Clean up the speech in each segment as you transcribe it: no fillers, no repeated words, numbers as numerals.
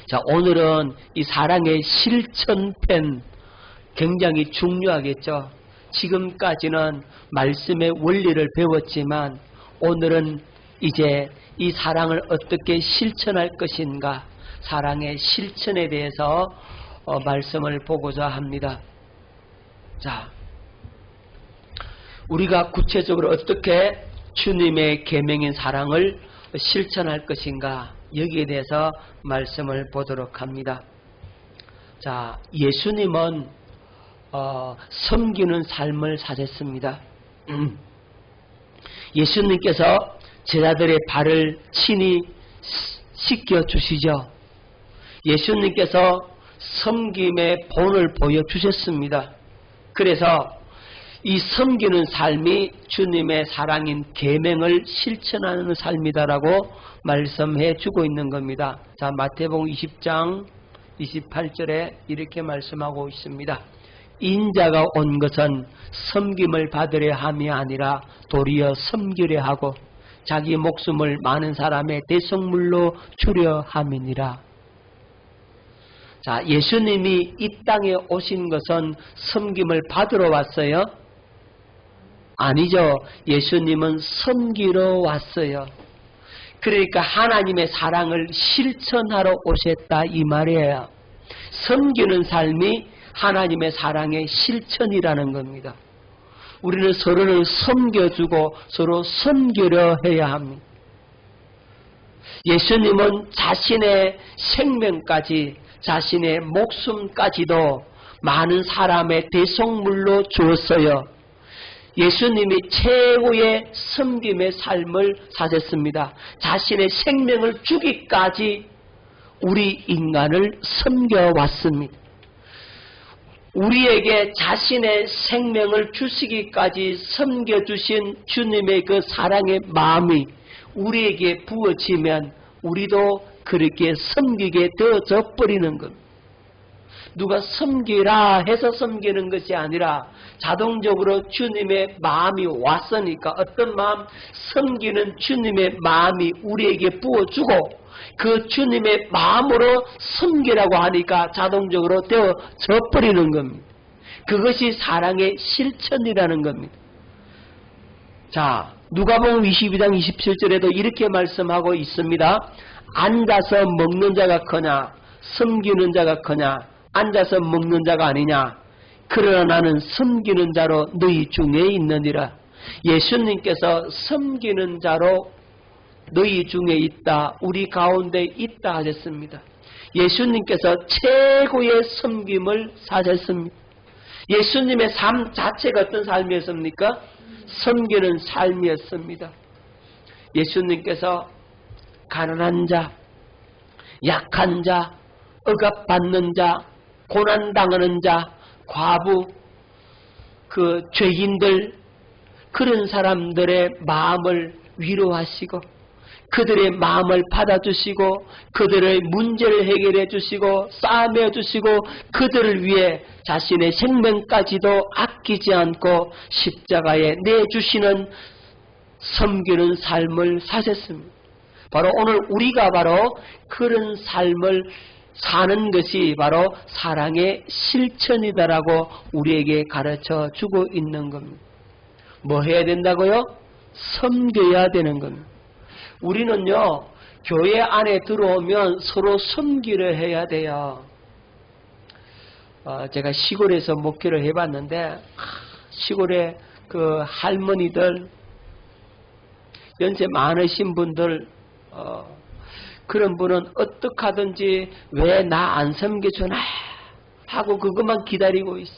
자, 오늘은 이 사랑의 실천편 굉장히 중요하겠죠. 지금까지는 말씀의 원리를 배웠지만 오늘은 이제 이 사랑을 어떻게 실천할 것인가, 사랑의 실천에 대해서 말씀을 보고자 합니다. 자, 우리가 구체적으로 어떻게 주님의 계명인 사랑을 실천할 것인가, 여기에 대해서 말씀을 보도록 합니다. 자, 예수님은 섬기는 삶을 사셨습니다. 예수님께서 제자들의 발을 친히 씻겨 주시죠. 예수님께서 섬김의 본을 보여주셨습니다. 그래서 이 섬기는 삶이 주님의 사랑인 계명을 실천하는 삶이다라고 말씀해 주고 있는 겁니다. 자, 마태복음 20장 28절에 이렇게 말씀하고 있습니다. 인자가 온 것은 섬김을 받으려 함이 아니라 도리어 섬기려 하고 자기 목숨을 많은 사람의 대속물로 주려 함이니라. 자, 예수님이 이 땅에 오신 것은 섬김을 받으러 왔어요? 아니죠. 예수님은 섬기러 왔어요. 그러니까 하나님의 사랑을 실천하러 오셨다 이 말이에요. 섬기는 삶이 하나님의 사랑의 실천이라는 겁니다. 우리는 서로를 섬겨주고 서로 섬기려 해야 합니다. 예수님은 자신의 생명까지, 자신의 목숨까지도 많은 사람의 대속물로 주었어요. 예수님이 최고의 섬김의 삶을 사셨습니다. 자신의 생명을 주기까지 우리 인간을 섬겨왔습니다. 우리에게 자신의 생명을 주시기까지 섬겨주신 주님의 그 사랑의 마음이 우리에게 부어지면 우리도 그렇게 섬기게 되어져 버리는 겁니다. 누가 섬기라 해서 섬기는 것이 아니라 자동적으로 주님의 마음이 왔으니까, 어떤 마음? 섬기는 주님의 마음이 우리에게 부어주고 그 주님의 마음으로 섬기라고 하니까 자동적으로 되어져 버리는 겁니다. 그것이 사랑의 실천이라는 겁니다. 자, 누가복음 22장 27절에도 이렇게 말씀하고 있습니다. 앉아서 먹는 자가 크냐 섬기는 자가 크냐? 앉아서 먹는 자가 아니냐? 그러나 나는 섬기는 자로 너희 중에 있느니라. 예수님께서 섬기는 자로 너희 중에 있다, 우리 가운데 있다 하셨습니다. 예수님께서 최고의 섬김을 사셨습니다. 예수님의 삶 자체가 어떤 삶이었습니까? 섬기는 삶이었습니다. 예수님께서 가난한 자, 약한 자, 억압받는 자, 고난당하는 자, 과부, 그 죄인들, 그런 사람들의 마음을 위로하시고 그들의 마음을 받아주시고 그들의 문제를 해결해 주시고 싸매어 주시고 그들을 위해 자신의 생명까지도 아끼지 않고 십자가에 내주시는 섬기는 삶을 사셨습니다. 바로 오늘 우리가 바로 그런 삶을 사는 것이 바로 사랑의 실천이다라고 우리에게 가르쳐 주고 있는 겁니다. 뭐 해야 된다고요? 섬겨야 되는 겁니다. 우리는요, 교회 안에 들어오면 서로 섬기려 해야 돼요. 제가 시골에서 목회를 해봤는데, 시골에 그 할머니들, 연세 많으신 분들, 그런 분은 어떻게 하든지 왜 나 안 섬겨주나 하고 그것만 기다리고 있어.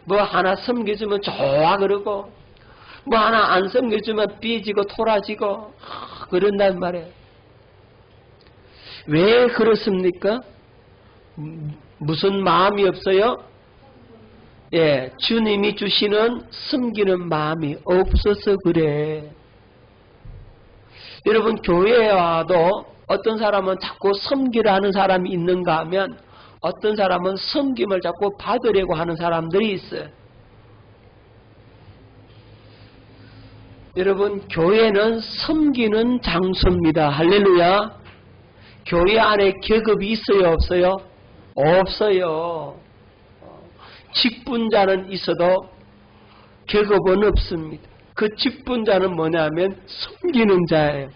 뭐 하나 섬겨주면 좋아 그러고 뭐 하나 안 섬겨주면 삐지고 토라지고 그런단 말이에요. 왜 그렇습니까? 무슨 마음이 없어요? 예, 주님이 주시는 섬기는 마음이 없어서 그래. 여러분, 교회에 와도 어떤 사람은 자꾸 섬기려 하는 사람이 있는가 하면 어떤 사람은 섬김을 자꾸 받으려고 하는 사람들이 있어요. 여러분, 교회는 섬기는 장소입니다. 할렐루야. 교회 안에 계급이 있어요, 없어요? 없어요. 직분자는 있어도 계급은 없습니다. 그 직분자는 뭐냐면 섬기는 자예요.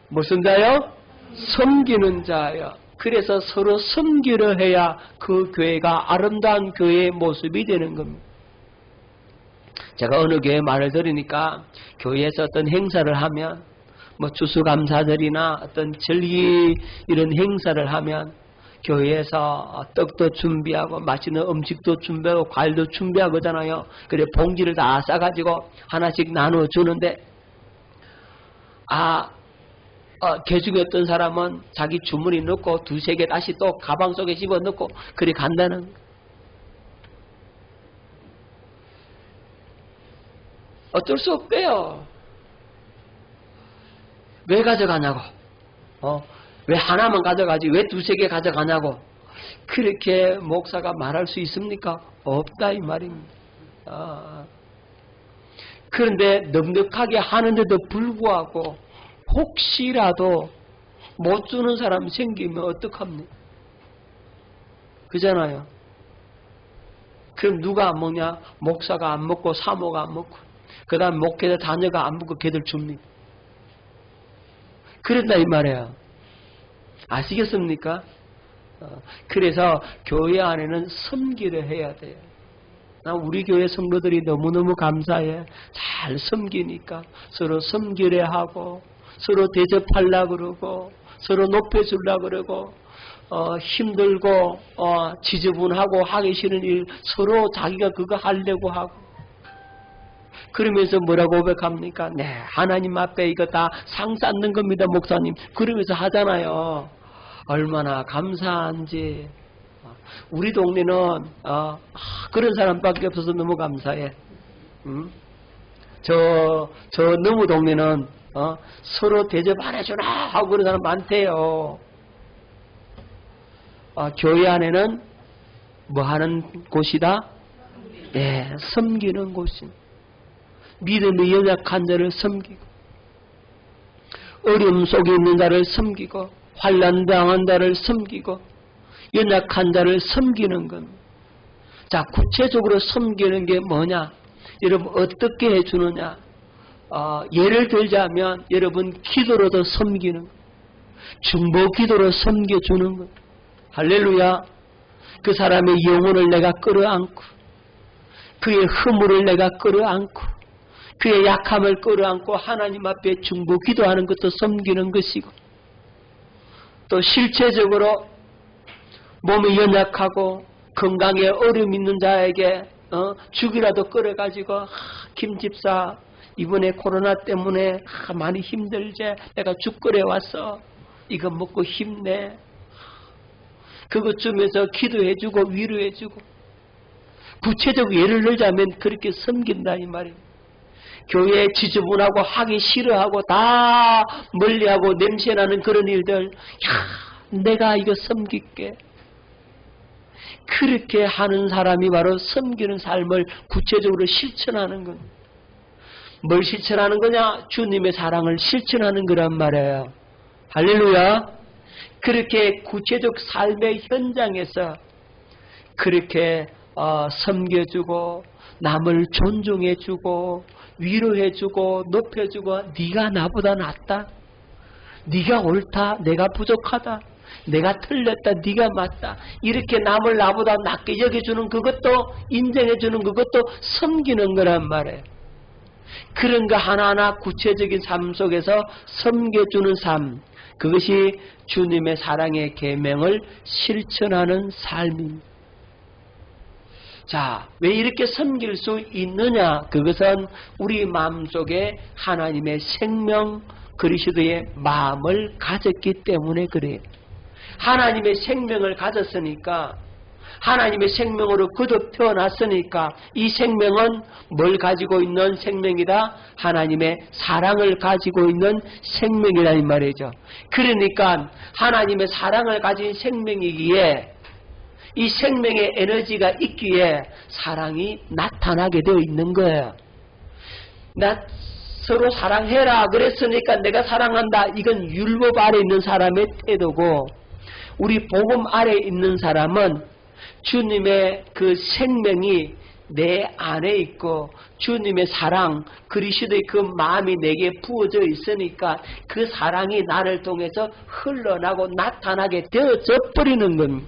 무슨 자요? 섬기는 자예요. 그래서 서로 섬기려 해야 그 교회가 아름다운 교회의 모습이 되는 겁니다. 제가 어느 교회 말을 들으니까 교회에서 어떤 행사를 하면 뭐 추수감사절이나 어떤 절기 이런 행사를 하면 교회에서 떡도 준비하고 맛있는 음식도 준비하고 과일도 준비하고 그러잖아요. 그래 봉지를 다 싸가지고 하나씩 나눠주는데 개중에 어떤 사람은 자기 주머니 넣고 두세 개 다시 또 가방 속에 집어넣고 그래 간다는 거예요. 어쩔 수 없대요. 왜 가져가냐고. 왜 하나만 가져가지 왜 두세 개 가져가냐고. 그렇게 목사가 말할 수 있습니까? 없다 이 말입니다. 그런데 넉넉하게 하는데도 불구하고 혹시라도 못 주는 사람 생기면 어떡합니까? 그잖아요. 그럼 누가 안 먹냐? 목사가 안 먹고 사모가 안 먹고 그 다음 목회자 자녀가 안 먹고 걔들 줍니다. 그런다 이 말이에요. 아시겠습니까? 그래서 교회 안에는 섬기려 해야 돼요. 우리 교회 성도들이 너무너무 감사해. 잘 섬기니까 서로 섬기려 하고 서로 대접하려고 그러고 서로 높여주려고 그러고 힘들고 지저분하고 하기 싫은 일 서로 자기가 그거 하려고 하고 그러면서 뭐라고 고백합니까? 네, 하나님 앞에 이거 다 상 쌓는 겁니다, 목사님. 그러면서 하잖아요. 얼마나 감사한지. 우리 동네는 그런 사람밖에 없어서 너무 감사해. 저 너무 동네는 서로 대접 안 해주나 하고 그런 사람 많대요. 교회 안에는 뭐 하는 곳이다? 네, 섬기는 곳입니다. 믿음이 연약한 자를 섬기고 어려움 속에 있는 자를 섬기고 환난당한 자를 섬기고 연약한 자를 섬기는 겁니다. 자, 구체적으로 섬기는 게 뭐냐? 여러분 어떻게 해주느냐? 예를 들자면 여러분 기도로도 섬기는 것, 중보 기도로 섬겨주는 것. 할렐루야. 그 사람의 영혼을 내가 끌어안고 그의 허물을 내가 끌어안고 그의 약함을 끌어안고 하나님 앞에 중보 기도하는 것도 섬기는 것이고 또 실체적으로 몸이 연약하고 건강에 어려움 있는 자에게 죽이라도 끌어가지고 김 집사 이번에 코로나 때문에 많이 힘들지 내가 죽거래 왔어 이거 먹고 힘내 그것 주면서 기도해주고 위로해주고 구체적 예를 들자면 그렇게 섬긴다 이 말이에요. 교회에 지저분하고 하기 싫어하고 다 멀리하고 냄새나는 그런 일들 내가 이거 섬길게. 그렇게 하는 사람이 바로 섬기는 삶을 구체적으로 실천하는 것. 뭘 실천하는 거냐? 주님의 사랑을 실천하는 거란 말이에요. 할렐루야. 그렇게 구체적 삶의 현장에서 그렇게 섬겨주고 남을 존중해주고 위로해주고 높여주고 네가 나보다 낫다. 네가 옳다. 내가 부족하다. 내가 틀렸다. 네가 맞다. 이렇게 남을 나보다 낫게 여겨주는 그것도 인정해주는 그것도 섬기는 거란 말이에요. 그런 거 하나하나 구체적인 삶 속에서 섬겨주는 삶. 그것이 주님의 사랑의 계명을 실천하는 삶입니다. 자, 왜 이렇게 섬길 수 있느냐? 그것은 우리 마음속에 하나님의 생명 그리스도의 마음을 가졌기 때문에 그래요. 하나님의 생명을 가졌으니까 하나님의 생명으로 거듭 태어났으니까 이 생명은 뭘 가지고 있는 생명이다? 하나님의 사랑을 가지고 있는 생명이라는 말이죠. 그러니까 하나님의 사랑을 가진 생명이기에 이 생명의 에너지가 있기에 사랑이 나타나게 되어 있는 거예요. 서로 사랑해라 그랬으니까 내가 사랑한다. 이건 율법 아래 있는 사람의 태도고, 우리 복음 아래 있는 사람은 주님의 그 생명이 내 안에 있고 주님의 사랑, 그리스도의 그 마음이 내게 부어져 있으니까 그 사랑이 나를 통해서 흘러나고 나타나게 되어져 버리는 겁니다.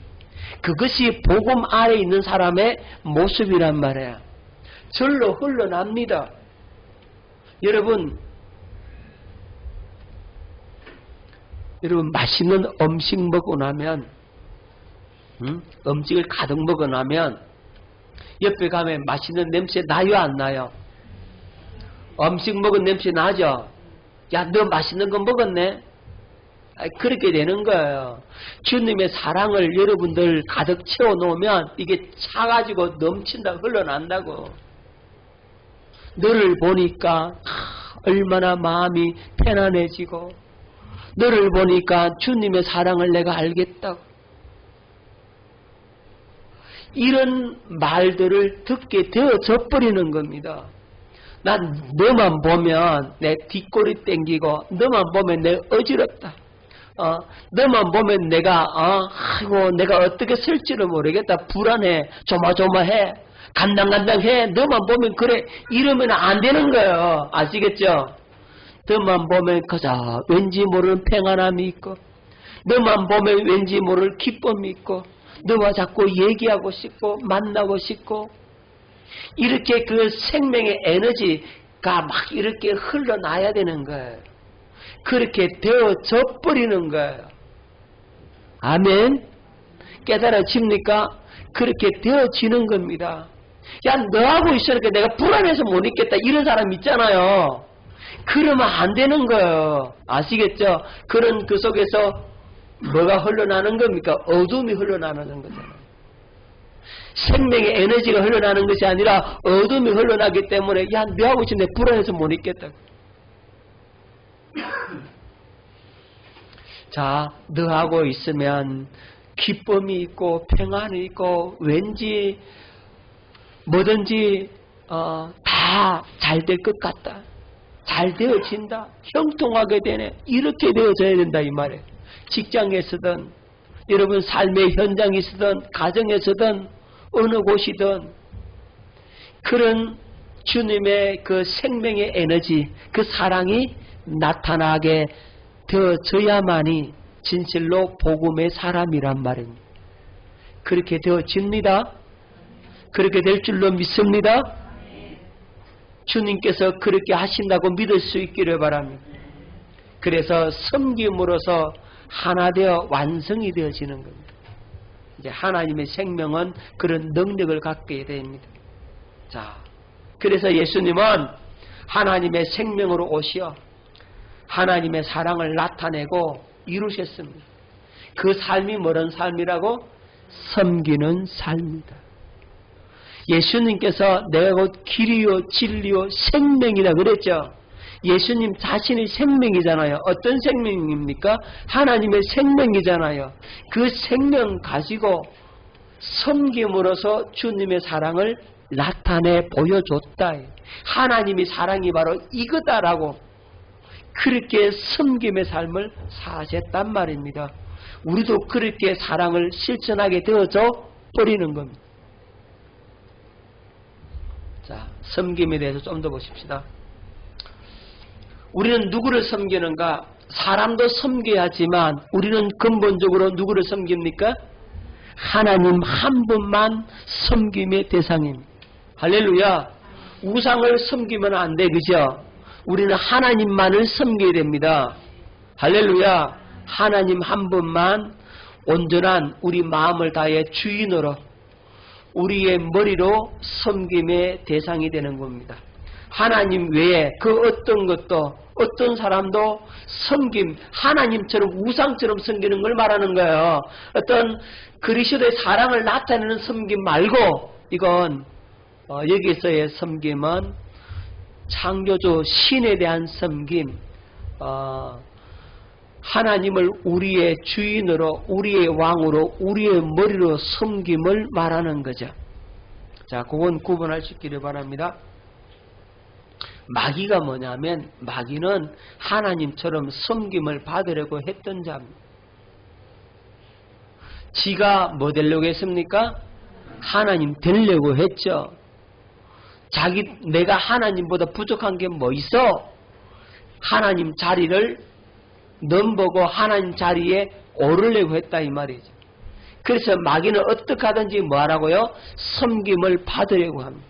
그것이 복음 아래 있는 사람의 모습이란 말이에요. 절로 흘러납니다. 여러분 맛있는 음식 먹고 나면, 음식을 가득 먹고 나면 옆에 가면 맛있는 냄새 나요, 안 나요? 음식 먹은 냄새 나죠? 야, 너 맛있는 거 먹었네? 그렇게 되는 거예요. 주님의 사랑을 여러분들 가득 채워놓으면 이게 차가지고 넘친다, 흘러난다고. 너를 보니까 얼마나 마음이 편안해지고, 너를 보니까 주님의 사랑을 내가 알겠다고. 이런 말들을 듣게 되어져 버리는 겁니다. 난 너만 보면 내 뒷골이 땡기고, 너만 보면 내 어지럽다. 너만 보면 내가 아이고 내가 어떻게 쓸지를 모르겠다. 불안해, 조마조마해, 간당간당해. 너만 보면 그래. 이러면 안 되는 거예요. 아시겠죠? 너만 보면 그저 왠지 모르는 평안함이 있고, 너만 보면 왠지 모를 기쁨이 있고, 너와 자꾸 얘기하고 싶고 만나고 싶고, 이렇게 그 생명의 에너지가 막 이렇게 흘러나야 되는 거예요. 그렇게 되어져 버리는 거예요. 아멘. 깨달아집니까? 그렇게 되어지는 겁니다. 야, 너하고 있으니까 내가 불안해서 못 있겠다, 이런 사람 있잖아요. 그러면 안 되는 거예요. 아시겠죠? 그런 그 속에서 뭐가 흘러나는 겁니까? 어둠이 흘러나는 거잖아요. 생명의 에너지가 흘러나는 것이 아니라 어둠이 흘러나기 때문에 야, 너하고 있으면 내가 불안해서 못 있겠다. 자, 너하고 있으면 기쁨이 있고 평안이 있고 왠지 뭐든지 다 잘 될 것 같다. 잘 되어진다. 형통하게 되네. 이렇게 되어져야 된다 이 말이에요. 직장에서든 여러분 삶의 현장에서든 가정에서든 어느 곳이든 그런 주님의 그 생명의 에너지, 그 사랑이 나타나게 되어져야만이 진실로 복음의 사람이란 말입니다. 그렇게 되어집니다. 그렇게 될 줄로 믿습니다. 주님께서 그렇게 하신다고 믿을 수 있기를 바랍니다. 그래서 섬김으로써 하나 되어 완성이 되어지는 겁니다. 이제 하나님의 생명은 그런 능력을 갖게 됩니다. 자, 그래서 예수님은 하나님의 생명으로 오시어 하나님의 사랑을 나타내고 이루셨습니다. 그 삶이 뭐런 삶이라고? 섬기는 삶이다. 예수님께서 내가 곧 길이요 진리요 생명이라 그랬죠. 예수님 자신이 생명이잖아요. 어떤 생명입니까? 하나님의 생명이잖아요. 그 생명 가지고 섬김으로써 주님의 사랑을 나타내 보여줬다. 하나님의 사랑이 바로 이거다라고 그렇게 섬김의 삶을 사셨단 말입니다. 우리도 그렇게 사랑을 실천하게 되어져 버리는 겁니다. 자, 섬김에 대해서 좀 더 보십시다. 우리는 누구를 섬기는가? 사람도 섬겨야 하지만 우리는 근본적으로 누구를 섬깁니까? 하나님 한 분만 섬김의 대상입니다. 할렐루야. 우상을 섬기면 안 돼, 그죠? 우리는 하나님만을 섬겨야 됩니다. 할렐루야. 하나님 한 분만 온전한 우리 마음을 다해 주인으로 우리의 머리로 섬김의 대상이 되는 겁니다. 하나님 외에 그 어떤 것도 어떤 사람도 섬김, 하나님처럼 우상처럼 섬기는 걸 말하는 거예요. 어떤 그리스도의 사랑을 나타내는 섬김 말고 이건 여기서의 섬김은 창조주 신에 대한 섬김, 하나님을 우리의 주인으로 우리의 왕으로 우리의 머리로 섬김을 말하는 거죠. 자, 그건 구분할 수 있기를 바랍니다. 마귀가 뭐냐면 마귀는 하나님처럼 섬김을 받으려고 했던 자입니다. 지가 뭐 되려고 했습니까? 하나님 되려고 했죠. 내가 하나님보다 부족한 게 뭐 있어? 하나님 자리를 넘보고 하나님 자리에 오르려고 했다 이 말이죠. 그래서 마귀는 어떻게 하든지 뭐 하라고요? 섬김을 받으려고 합니다.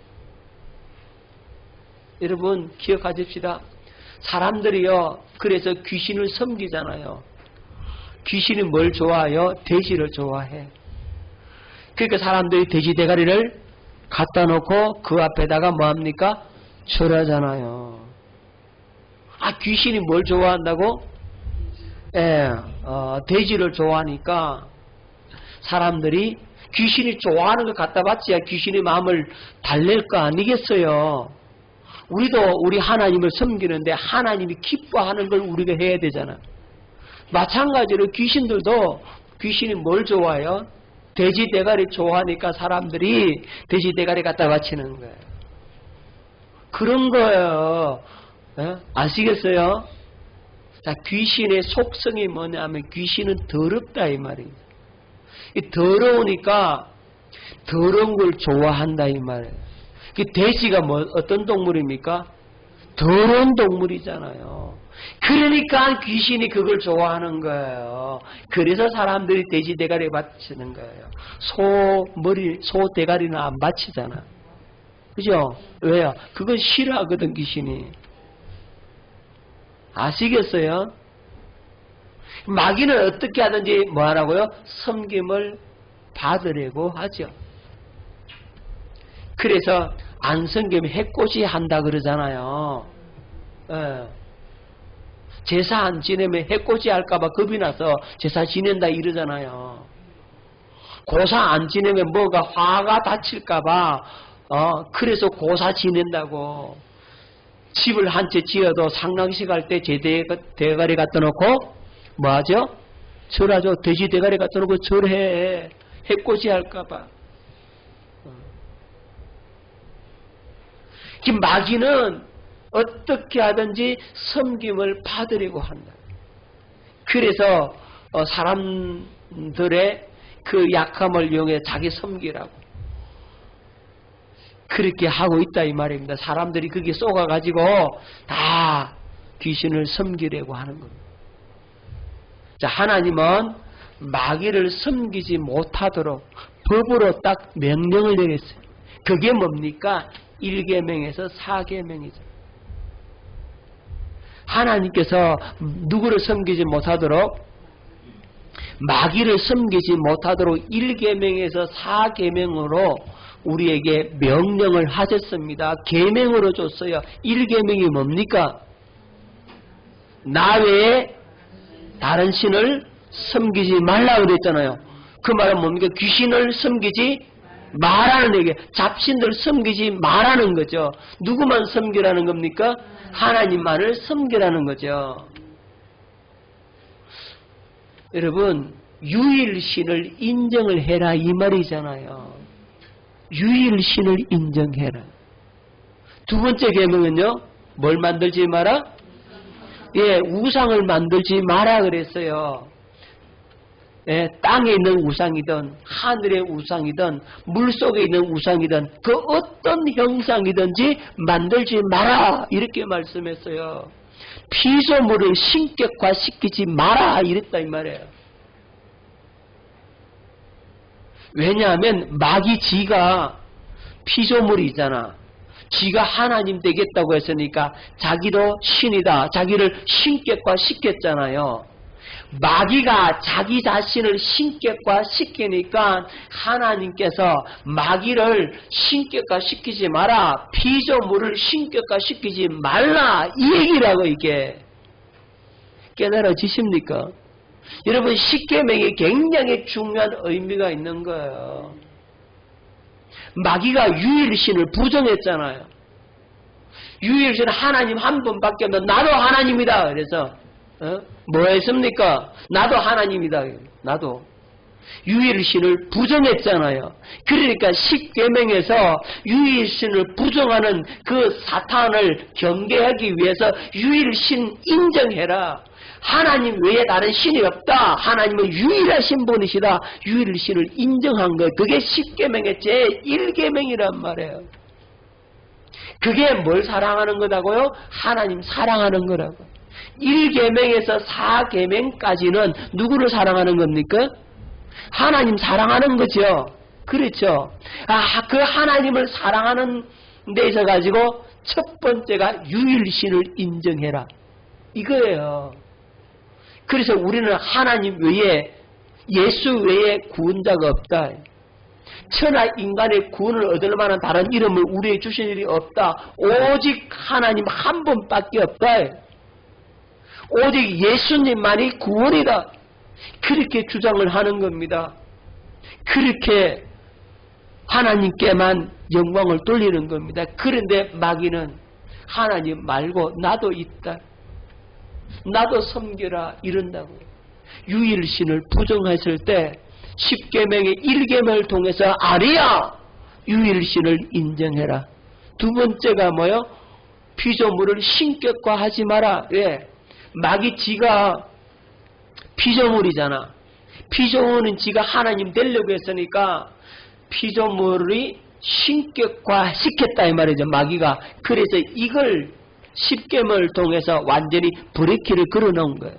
여러분 기억하십시다. 사람들이요 그래서 귀신을 섬기잖아요. 귀신이 뭘 좋아해요? 돼지를 좋아해. 그러니까 사람들이 돼지 대가리를 갖다 놓고 그 앞에다가 뭐합니까? 절하잖아요. 귀신이 뭘 좋아한다고? 돼지를 좋아하니까 사람들이 귀신이 좋아하는 걸 갖다 바쳐야 귀신의 마음을 달랠 거 아니겠어요? 우리도 우리 하나님을 섬기는데 하나님이 기뻐하는 걸 우리가 해야 되잖아. 마찬가지로 귀신들도 귀신이 뭘 좋아해요? 돼지 대가리 좋아하니까 사람들이 돼지 대가리 갖다 바치는 거예요. 그런 거예요. 아시겠어요? 자, 귀신의 속성이 뭐냐면 귀신은 더럽다 이 말이에요. 더러우니까 더러운 걸 좋아한다 이 말이에요. 돼지가 어떤 동물입니까? 더러운 동물이잖아요. 그러니까 귀신이 그걸 좋아하는 거예요. 그래서 사람들이 돼지 대가리 바치는 거예요. 소 대가리는 안 바치잖아. 그죠? 왜요? 그건 싫어하거든 귀신이. 아시겠어요? 마귀는 어떻게 하든지 뭐 하라고요? 섬김을 받으려고 하죠. 그래서 안 섬기면 해코지 한다 그러잖아요. 제사 안 지내면 해코지 할까봐 겁이 나서 제사 지낸다 이러잖아요. 고사 안 지내면 뭐가 화가 다칠까봐 그래서 고사 지낸다고. 집을 한 채 지어도 상랑식 할 때 제 대가리 갖다 놓고 뭐 하죠? 절하죠. 돼지 대가리 갖다 놓고 절해. 해코지 할까봐. 마귀는 어떻게 하든지 섬김을 받으려고 한다. 그래서 사람들의 그 약함을 이용해 자기 섬기라고 그렇게 하고 있다 이 말입니다. 사람들이 거기에 쏘가가지고 다 귀신을 섬기려고 하는 겁니다. 자, 하나님은 마귀를 섬기지 못하도록 법으로 딱 명령을 내렸어요. 그게 뭡니까? 1계명에서 4계명이죠. 하나님께서 누구를 섬기지 못하도록 마귀를 섬기지 못하도록 1계명에서 4계명으로 우리에게 명령을 하셨습니다. 계명으로 줬어요. 1계명이 뭡니까? 나 외에 다른 신을 섬기지 말라 그랬잖아요. 그 말은 뭡니까? 귀신을 섬기지 말하는 얘기, 잡신들 섬기지 말하는 거죠. 누구만 섬기라는 겁니까? 하나님만을 섬기라는 거죠. 여러분, 유일신을 인정을 해라 이 말이잖아요. 유일신을 인정해라. 두 번째 계명은요, 뭘 만들지 마라? 우상을 만들지 마라 그랬어요. 땅에 있는 우상이든 하늘의 우상이든 물속에 있는 우상이든 그 어떤 형상이든지 만들지 마라 이렇게 말씀했어요. 피조물을 신격화시키지 마라 이랬다 이 말이에요. 왜냐하면 마귀 지가 피조물이잖아. 지가 하나님 되겠다고 했으니까 자기도 신이다. 자기를 신격화시켰잖아요. 마귀가 자기 자신을 신격화시키니까 하나님께서 마귀를 신격화시키지 마라. 피조물을 신격화시키지 말라. 이 얘기라고 이게. 깨달아지십니까? 여러분 십계명이 굉장히 중요한 의미가 있는 거예요. 마귀가 유일신을 부정했잖아요. 유일신은 하나님 한 분밖에 없는 나도 하나님이다. 그래서 뭐 했습니까? 나도 하나님이다. 나도. 유일신을 부정했잖아요. 그러니까 십계명에서 유일신을 부정하는 그 사탄을 경계하기 위해서 유일신 인정해라. 하나님 외에 다른 신이 없다. 하나님은 유일하신 분이시다. 유일신을 인정한 것. 그게 십계명의 제1계명이란 말이에요. 그게 뭘 사랑하는 거라고요? 하나님 사랑하는 거라고. 1계명에서 4계명까지는 누구를 사랑하는 겁니까? 하나님 사랑하는 거죠. 그렇죠. 그 하나님을 사랑하는 데 있어 가지고 첫 번째가 유일신을 인정해라. 이거예요. 그래서 우리는 하나님 외에, 예수 외에 구원자가 없다. 천하 인간의 구원을 얻을 만한 다른 이름을 우리에게 주신 일이 없다. 오직 하나님 한 분밖에 없다. 오직 예수님만이 구원이다. 그렇게 주장을 하는 겁니다. 그렇게 하나님께만 영광을 돌리는 겁니다. 그런데 마귀는 하나님 말고 나도 있다. 나도 섬겨라 이런다고요. 유일신을 부정했을 때 십계명의 1계명을 통해서 아니야! 유일신을 인정해라. 두 번째가 뭐요? 피조물을 신격화하지 마라. 왜? 마귀 지가 피조물이잖아. 피조물은 지가 하나님 되려고 했으니까 피조물이 신격화 시켰다 이 말이죠. 마귀가. 그래서 이걸 십계명을 통해서 완전히 브레이크를 걸어놓은 거예요.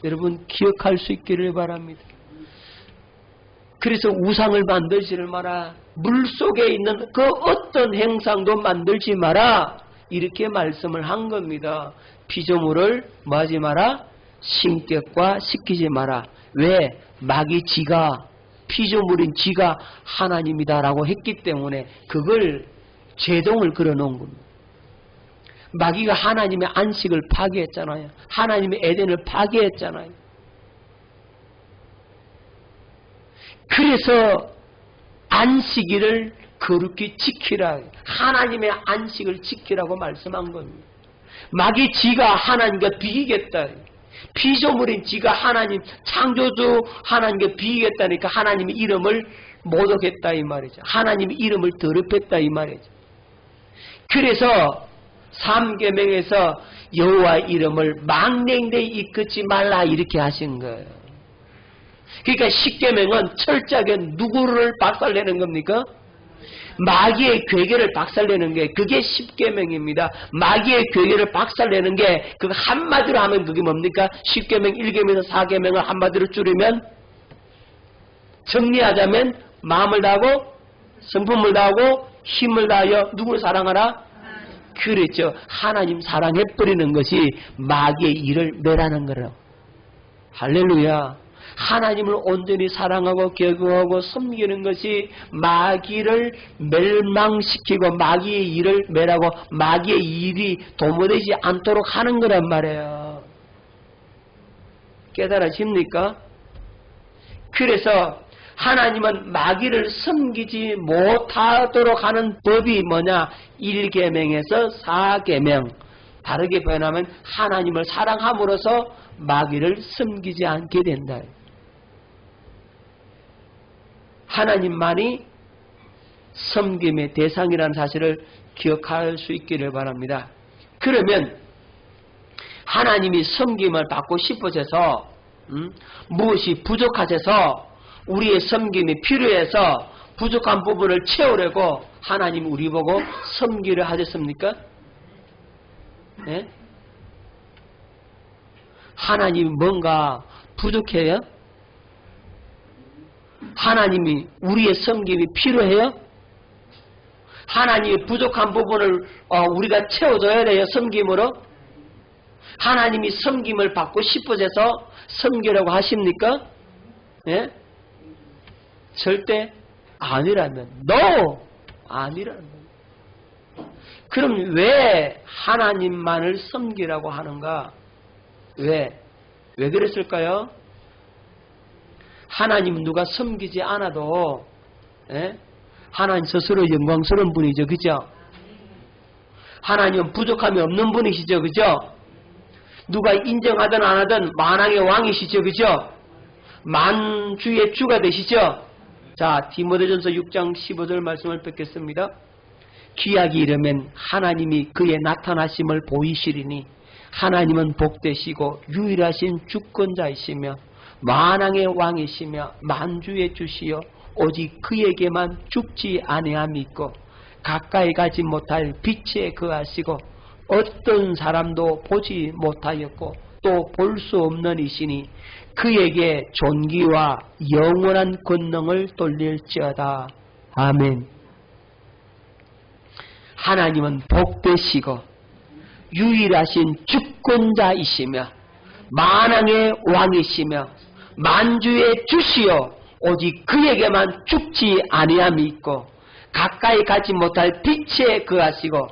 여러분 기억할 수 있기를 바랍니다. 그래서 우상을 만들지를 마라. 물속에 있는 그 어떤 행상도 만들지 마라. 이렇게 말씀을 한 겁니다. 피조물을 뭐하지 마라? 신격화 시키지 마라. 왜? 마귀 지가 피조물인 지가 하나님이다라고 했기 때문에 그걸 제동을 걸어놓은 겁니다. 마귀가 하나님의 안식을 파괴했잖아요. 하나님의 에덴을 파괴했잖아요. 그래서 안식일을 거룩히 지키라. 하나님의 안식을 지키라고 말씀한 겁니다. 마귀 지가 하나님과 비기겠다. 피조물인 지가 하나님 창조주 하나님과 비기겠다니까 하나님의 이름을 모독했다 이 말이죠. 하나님의 이름을 더럽혔다 이 말이죠. 그래서 3계명에서 여호와 이름을 망령되이 이끄지 말라 이렇게 하신 거예요. 그러니까 10계명은 철저하게 누구를 박살내는 겁니까? 마귀의 괴계를 박살내는 게 그게 10계명입니다. 마귀의 괴계를 박살내는 게 그 한마디로 하면 그게 뭡니까? 10계명, 1계명에서 4계명을 한마디로 줄이면 정리하자면 마음을 다하고 성품을 다하고 힘을 다하여 누구를 사랑하라? 그렇죠. 하나님 사랑해버리는 것이 마귀의 일을 멸하는 거라고. 할렐루야. 하나님을 온전히 사랑하고 경외하고 섬기는 것이 마귀를 멸망시키고 마귀의 일을 멸하고 마귀의 일이 도모되지 않도록 하는 거란 말이에요. 깨달아집니까? 그래서 하나님은 마귀를 섬기지 못하도록 하는 법이 뭐냐? 1계명에서 4계명. 다르게 표현하면 하나님을 사랑함으로써 마귀를 섬기지 않게 된다. 하나님만이 섬김의 대상이라는 사실을 기억할 수 있기를 바랍니다. 그러면 하나님이 섬김을 받고 싶으셔서 무엇이 부족하셔서 우리의 섬김이 필요해서 부족한 부분을 채우려고 하나님 우리 보고 섬기려 하셨습니까? 네? 하나님이 뭔가 부족해요? 하나님이 우리의 섬김이 필요해요? 하나님이 부족한 부분을 우리가 채워줘야 돼요, 섬김으로? 하나님이 섬김을 받고 싶으셔서 섬기려고 하십니까? 예? 절대 아니라면, no! 아니라면. 그럼 왜 하나님만을 섬기라고 하는가? 왜 그랬을까요? 하나님은 누가 섬기지 않아도 하나님 스스로 영광스러운 분이죠. 그죠? 하나님은 부족함이 없는 분이시죠. 그죠? 누가 인정하든 안 하든 만왕의 왕이시죠. 그죠? 만주의 주가 되시죠. 자, 디모데전서 6장 15절 말씀을 뵙겠습니다. 기약이 이르면 하나님이 그의 나타나심을 보이시리니 하나님은 복되시고 유일하신 주권자이시며 만왕의 왕이시며 만주의 주시여 오직 그에게만 죽지 아니함이 있고 가까이 가지 못할 빛에 거하시고 어떤 사람도 보지 못하였고 또 볼 수 없는 이시니 그에게 존귀와 영원한 권능을 돌릴지어다. 아멘. 하나님은 복되시고 유일하신 주권자이시며 만왕의 왕이시며 만주의 주시여 오직 그에게만 죽지 아니함이 있고 가까이 가지 못할 빛에 거하시고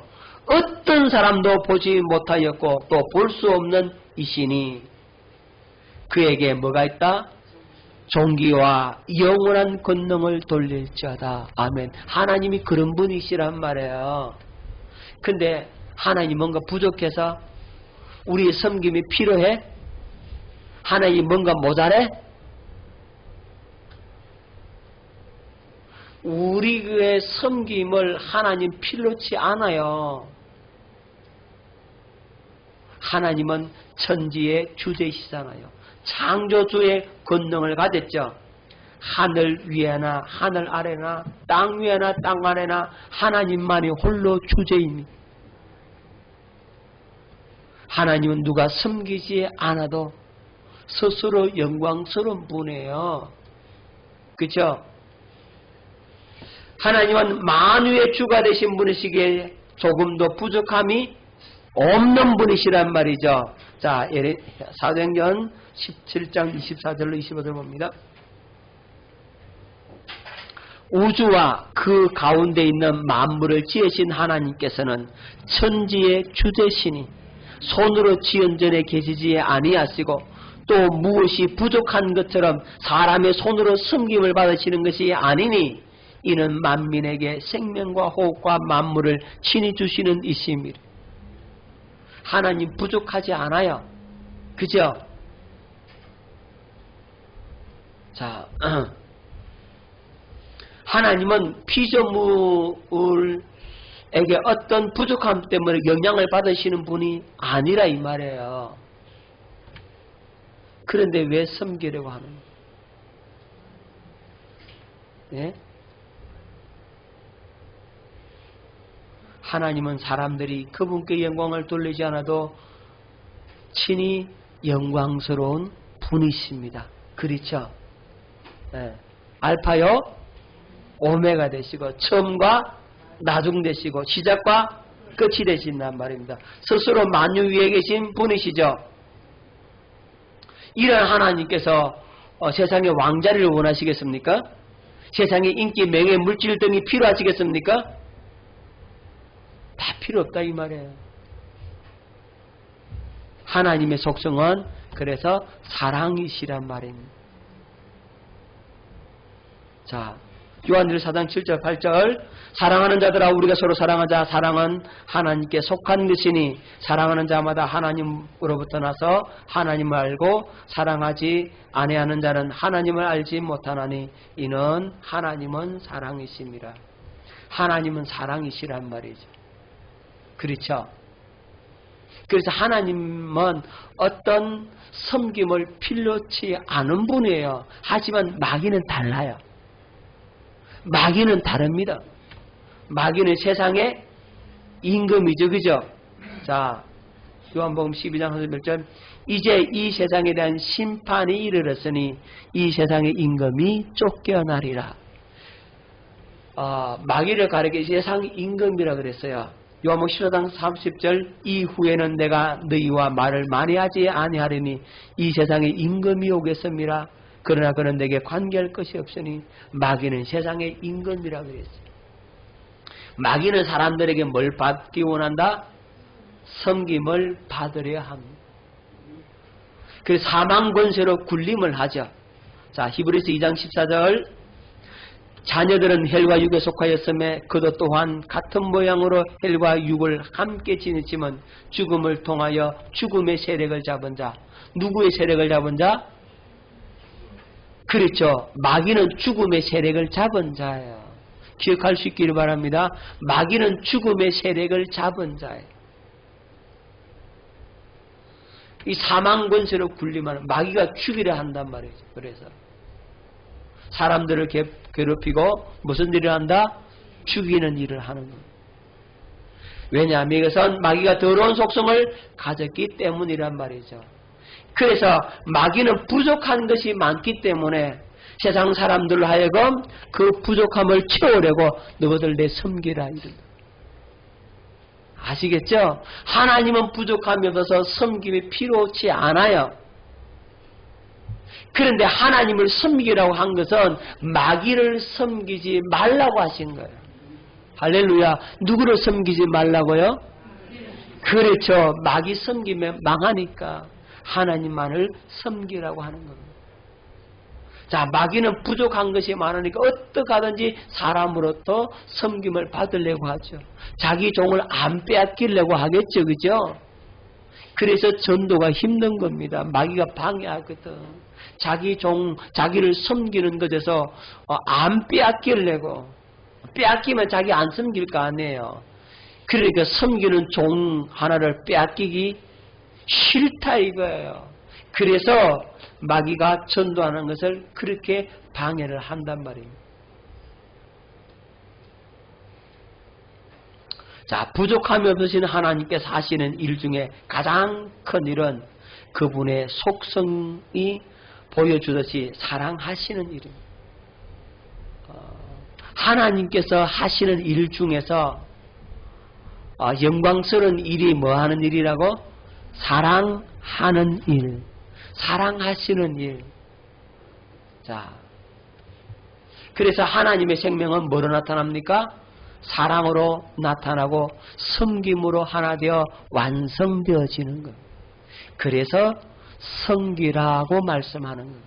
어떤 사람도 보지 못하였고 또 볼 수 없는 이시니 그에게 뭐가 있다? 존귀와 영원한 권능을 돌릴지어다. 아멘. 하나님이 그런 분이시란 말이에요. 근데 하나님 뭔가 부족해서 우리의 섬김이 필요해? 하나님 뭔가 모자래? 우리의 섬김을 하나님 필요치 않아요. 하나님은 천지의 주제이시잖아요. 창조주의 권능을 가졌죠. 하늘 위에나 하늘 아래나 땅 위에나 땅 아래나 하나님만이 홀로 주제입니다. 하나님은 누가 섬기지 않아도 스스로 영광스러운 분이에요. 그렇죠? 하나님은 만유의 주가 되신 분이시기에 조금도 부족함이 없는 분이시란 말이죠. 자, 사도행전 17장 24절로 25절 봅니다. 우주와 그 가운데 있는 만물을 지으신 하나님께서는 천지의 주제시니 손으로 지은 전에 계시지 아니하시고 또 무엇이 부족한 것처럼 사람의 손으로 섬김을 받으시는 것이 아니니 이는 만민에게 생명과 호흡과 만물을 친히 주시는 이심이라. 하나님 부족하지 않아요. 그죠? 자, 하나님은 피조물에게 어떤 부족함 때문에 영향을 받으시는 분이 아니라 이 말이에요. 그런데 왜 섬기려고 하는 거예요? 예? 하나님은 사람들이 그분께 영광을 돌리지 않아도 친히 영광스러운 분이십니다. 그렇죠? 네. 알파요 오메가 되시고 처음과 나중 되시고 시작과 끝이 되신단 말입니다. 스스로 만유 위에 계신 분이시죠. 이런 하나님께서 세상에 왕자리를 원하시겠습니까? 세상에 인기, 명예, 물질 등이 필요하시겠습니까? 다 필요 없다 이 말이에요. 하나님의 속성은 그래서 사랑이시란 말입니다. 자, 요한일서 4장 7절 8절 사랑하는 자들아 우리가 서로 사랑하자. 사랑은 하나님께 속한 것이니 사랑하는 자마다 하나님으로부터 나서 하나님을 알고 사랑하지 아니하는 자는 하나님을 알지 못하나니 이는 하나님은 사랑이심이라. 하나님은 사랑이시란 말이죠. 그렇죠? 그래서 하나님은 어떤 섬김을 필요치 않은 분이에요. 하지만 마귀는 달라요. 마귀는 다릅니다. 마귀는 세상의 임금이죠. 그죠? 자, 요한복음 12장 11절 이제 이 세상에 대한 심판이 이르렀으니 이 세상의 임금이 쫓겨나리라. 마귀를 가리켜 세상 임금이라 그랬어요. 요한복음 14장 30절 이후에는 내가 너희와 말을 많이 하지 아니하리니 이 세상의 임금이 오겠습니다. 그러나 그는 내게 관계할 것이 없으니 마귀는 세상의 임금이라 그랬어요. 마귀는 사람들에게 뭘 받기 원한다? 섬김을 받으려 합니다. 그래서 사망 권세로 굴림을 하죠. 자, 히브리서 2장 14절 자녀들은 헬과 육에 속하였음에 그도 또한 같은 모양으로 헬과 육을 함께 지녔지만 죽음을 통하여 죽음의 세력을 잡은 자. 누구의 세력을 잡은 자? 그렇죠. 마귀는 죽음의 세력을 잡은 자예요. 기억할 수 있기를 바랍니다. 마귀는 죽음의 세력을 잡은 자예요. 이 사망 권세로 군림하는 마귀가 죽이려 한단 말이죠. 그래서 사람들을 괴롭히고 무슨 일을 한다? 죽이는 일을 하는 겁니다. 왜냐하면 이것은 마귀가 더러운 속성을 가졌기 때문이란 말이죠. 그래서 마귀는 부족한 것이 많기 때문에 세상 사람들로 하여금 그 부족함을 채우려고 너희들 내 섬기라 이런다. 아시겠죠? 하나님은 부족함이 없어서 섬김이 필요치 않아요. 그런데 하나님을 섬기라고 한 것은 마귀를 섬기지 말라고 하신 거예요. 할렐루야. 누구를 섬기지 말라고요? 그렇죠. 마귀 섬기면 망하니까 하나님만을 섬기라고 하는 겁니다. 자, 마귀는 부족한 것이 많으니까 어떻게 하든지 사람으로부터 섬김을 받으려고 하죠. 자기 종을 안 빼앗기려고 하겠죠. 그죠? 그래서 전도가 힘든 겁니다. 마귀가 방해하거든. 자기 종, 자기를 섬기는 것에서 안 빼앗기려고. 빼앗기면 자기 안 섬길 거 아니에요. 그러니까 섬기는 종 하나를 빼앗기기 싫다 이거예요. 그래서 마귀가 전도하는 것을 그렇게 방해를 한단 말입니다. 자, 부족함이 없으신 하나님께서 하시는 일 중에 가장 큰 일은 그분의 속성이 보여주듯이 사랑하시는 일입니다. 하나님께서 하시는 일 중에서 영광스러운 일이 뭐 하는 일이라고? 사랑하는 일. 사랑하시는 일. 자, 그래서 하나님의 생명은 뭐로 나타납니까? 사랑으로 나타나고 섬김으로 하나 되어 완성되어지는 것. 그래서 섬기라고 말씀하는 것.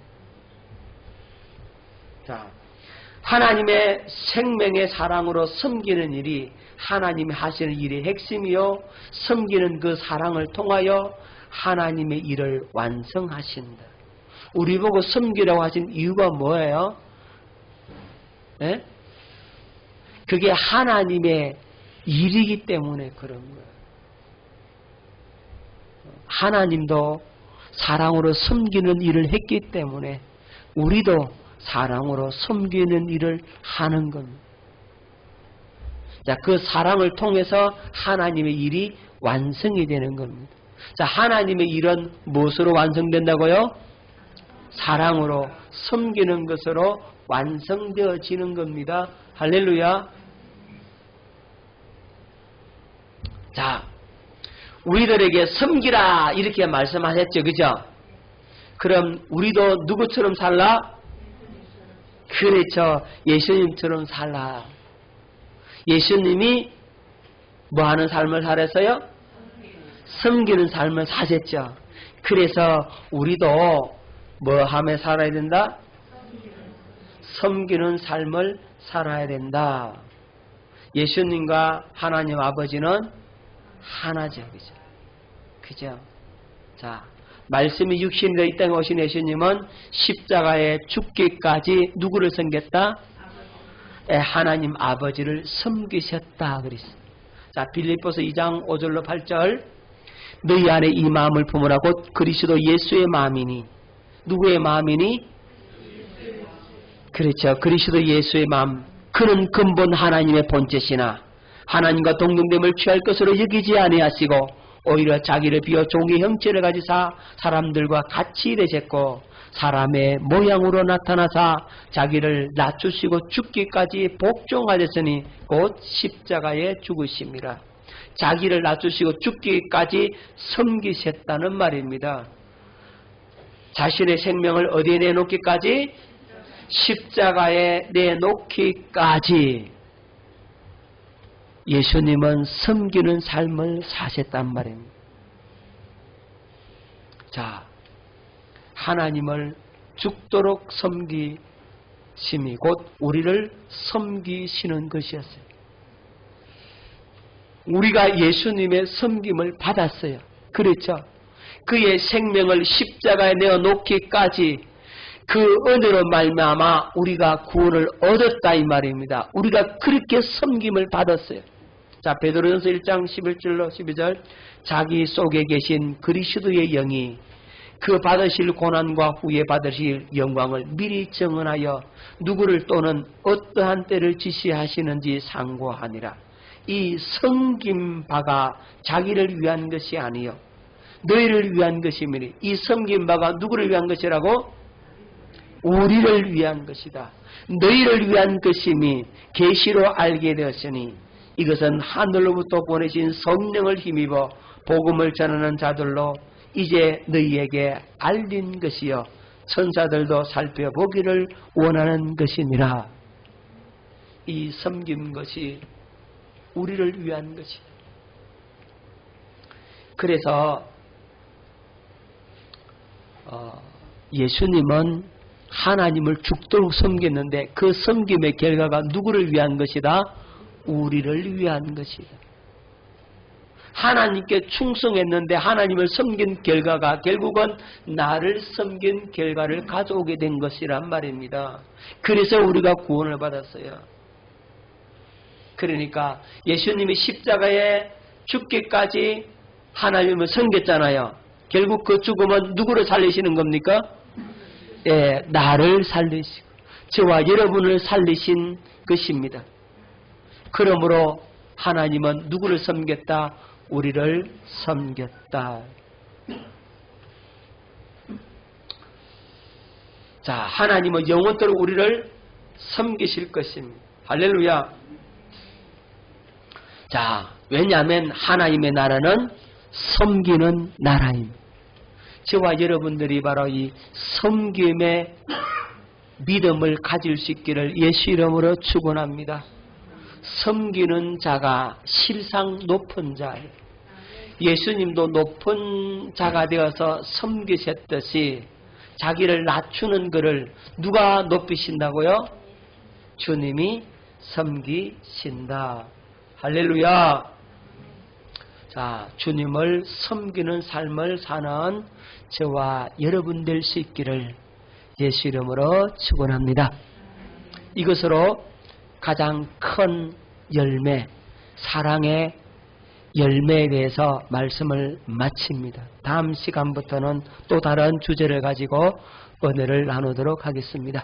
자, 하나님의 생명의 사랑으로 섬기는 일이 하나님이 하시는 일의 핵심이요. 섬기는 그 사랑을 통하여 하나님의 일을 완성하신다. 우리 보고 섬기라고 하신 이유가 뭐예요? 네? 그게 하나님의 일이기 때문에 그런 거예요. 하나님도 사랑으로 섬기는 일을 했기 때문에 우리도 사랑으로 섬기는 일을 하는 겁니다. 자, 그 사랑을 통해서 하나님의 일이 완성이 되는 겁니다. 자, 하나님의 일은 무엇으로 완성된다고요? 사랑으로 섬기는 것으로 완성되어지는 겁니다. 할렐루야. 자, 우리들에게 섬기라 이렇게 말씀하셨죠. 그죠? 그럼 우리도 누구처럼 살라? 그렇죠. 예수님처럼 살라. 예수님이 뭐 하는 삶을 살았어요? 섬기는 삶을 사셨죠. 그래서 우리도 뭐 하며 살아야 된다? 섬기는 삶을 살아야 된다. 예수님과 하나님 아버지는 하나죠. 그죠? 그죠? 자, 말씀이 육신으로 이 땅에 오신 예수님은 십자가에 죽기까지 누구를 섬겼다? 하나님 아버지를 섬기셨다. 그랬어요. 자, 빌립보서 2장 5절로 8절. 너희 안에 이 마음을 품으라. 곧 그리스도 예수의 마음이니. 누구의 마음이니? 그렇죠. 그리스도 예수의 마음. 그는 근본 하나님의 본체시나 하나님과 동등됨을 취할 것으로 여기지 아니하시고 오히려 자기를 비워 종의 형체를 가지사 사람들과 같이 되셨고 사람의 모양으로 나타나사 자기를 낮추시고 죽기까지 복종하셨으니 곧 십자가에 죽으심이라. 자기를 낮추시고 죽기까지 섬기셨다는 말입니다. 자신의 생명을 어디에 내놓기까지? 십자가에 내놓기까지. 예수님은 섬기는 삶을 사셨단 말입니다. 자, 하나님을 죽도록 심이 곧 우리를 섬기시는 것이었어요. 우리가 예수님의 섬김을 받았어요. 그렇죠? 그의 생명을 십자가에 내어놓기까지 그 은혜로 말미암아 우리가 구원을 얻었다 이 말입니다. 우리가 그렇게 섬김을 받았어요. 자, 베드로전서 1장 11절로 12절 자기 속에 계신 그리스도의 영이 그 받으실 고난과 후에 받으실 영광을 미리 정언하여 누구를 또는 어떠한 때를 지시하시는지 상고하니라. 이 섬김 바가 자기를 위한 것이 아니요 너희를 위한 것이므니 이 섬김 바가 누구를 위한 것이라고? 우리를 위한 것이다. 너희를 위한 것임이 계시로 알게 되었으니 이것은 하늘로부터 보내신 성령을 힘입어 복음을 전하는 자들로 이제 너희에게 알린 것이요 천사들도 살펴보기를 원하는 것이니라. 이 섬긴 것이 우리를 위한 것이다. 그래서 예수님은 하나님을 죽도록 섬겼는데 그 섬김의 결과가 누구를 위한 것이다? 우리를 위한 것이다. 하나님께 충성했는데 하나님을 섬긴 결과가 결국은 나를 섬긴 결과를 가져오게 된 것이란 말입니다. 그래서 우리가 구원을 받았어요. 그러니까 예수님이 십자가에 죽기까지 하나님을 섬겼잖아요. 결국 그 죽음은 누구를 살리시는 겁니까? 예, 나를 살리시고 저와 여러분을 살리신 것입니다. 그러므로 하나님은 누구를 섬겼다? 우리를 섬겼다. 자, 하나님은 영원토록 우리를 섬기실 것입니다. 할렐루야. 자, 왜냐하면 하나님의 나라는 섬기는 나라입니다. 저와 여러분들이 바로 이 섬김의 믿음을 가질 수 있기를 예수 이름으로 축원합니다. 섬기는 자가 실상 높은 자예요. 예수님도 높은 자가 되어서 섬기셨듯이 자기를 낮추는 것을 누가 높이신다고요? 주님이 섬기신다. 할렐루야. 자, 주님을 섬기는 삶을 사는 저와 여러분 될 수 있기를 예수 이름으로 축원합니다. 이것으로 가장 큰 열매, 사랑의 열매에 대해서 말씀을 마칩니다. 다음 시간부터는 또 다른 주제를 가지고 은혜를 나누도록 하겠습니다.